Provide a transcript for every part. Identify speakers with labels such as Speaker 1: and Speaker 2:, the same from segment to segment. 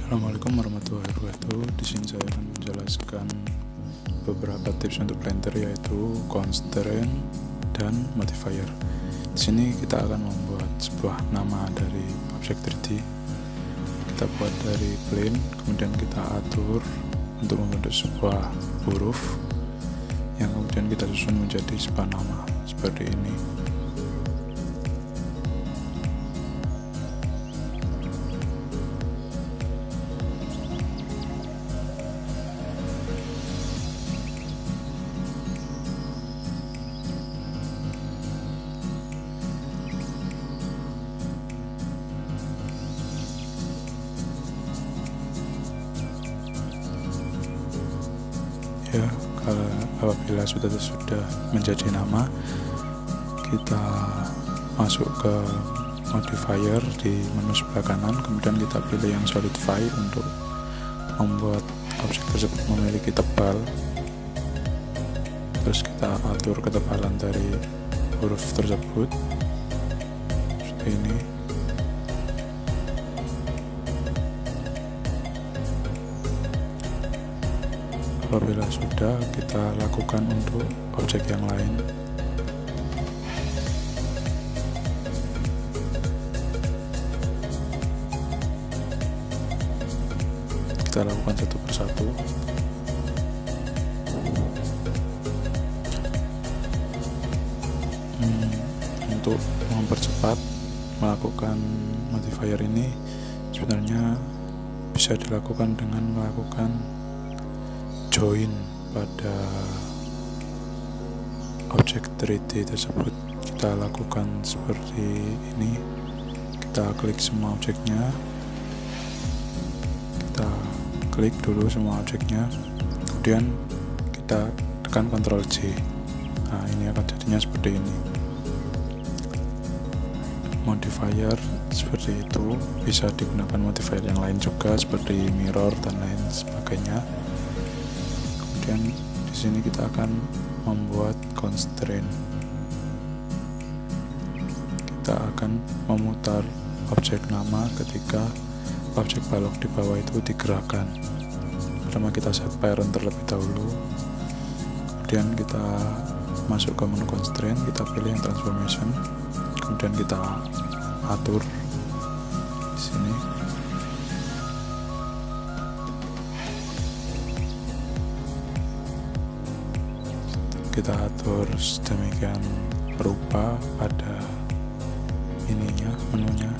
Speaker 1: Assalamualaikum warahmatullahi wabarakatuh. Di sini saya akan menjelaskan beberapa tips untuk Blender, yaitu constraint dan modifier. Di sini kita akan membuat sebuah nama dari objek 3D. Kita buat dari plane, kemudian kita atur untuk membentuk sebuah huruf yang kemudian kita susun menjadi sebuah nama seperti ini. Ya, apabila sudah menjadi nama, kita masuk ke modifier di menu sebelah kanan, kemudian kita pilih yang solidify untuk membuat objek tersebut memiliki tebal. Terus kita atur ketebalan dari huruf tersebut seperti ini. Apabila sudah, kita lakukan untuk objek yang lain. Kita lakukan satu persatu. Untuk mempercepat melakukan modifier ini, sebenarnya bisa dilakukan dengan melakukan join pada objek 3D tersebut. Kita lakukan seperti ini. Kita klik semua objeknya, kita klik dulu semua objeknya, kemudian kita tekan Ctrl J. Nah, ini akan jadinya seperti ini. Modifier seperti itu bisa digunakan modifier yang lain juga, seperti mirror dan lain sebagainya. Dan di sini kita akan membuat constraint. Kita akan memutar objek nama ketika objek balok di bawah itu digerakkan. Pertama kita set parent terlebih dahulu, kemudian kita masuk ke menu constraint, kita pilih yang transformation, kemudian kita atur di sini. Kita atur sedemikian rupa pada ininya, menunya.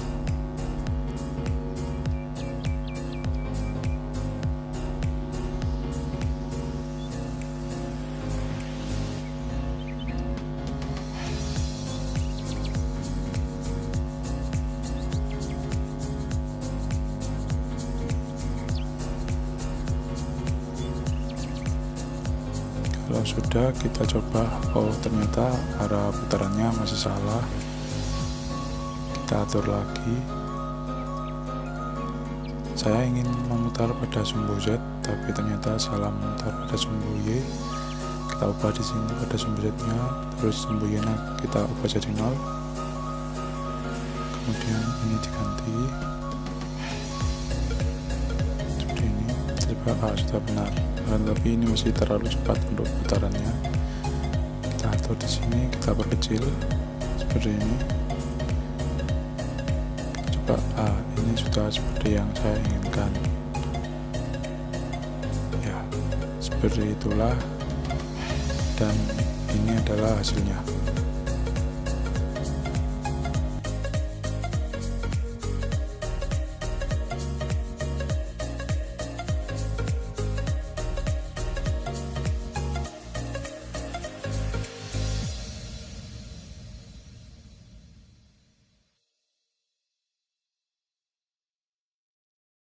Speaker 1: Kalau sudah, kita coba, oh ternyata arah putarannya masih salah. Kita atur lagi. Saya ingin memutar pada sumbu Z, tapi ternyata salah memutar pada sumbu Y. Kita ubah di sini pada sumbu Z-nya, terus sumbu Y-nya kita ubah jadi 0. Kemudian ini diganti seperti ini. Coba, sudah benar. Tapi ini masih terlalu cepat untuk putarannya. Kita atur di sini, kita perkecil seperti ini. Coba, ini sudah seperti yang saya inginkan. Ya, seperti itulah, dan ini adalah hasilnya.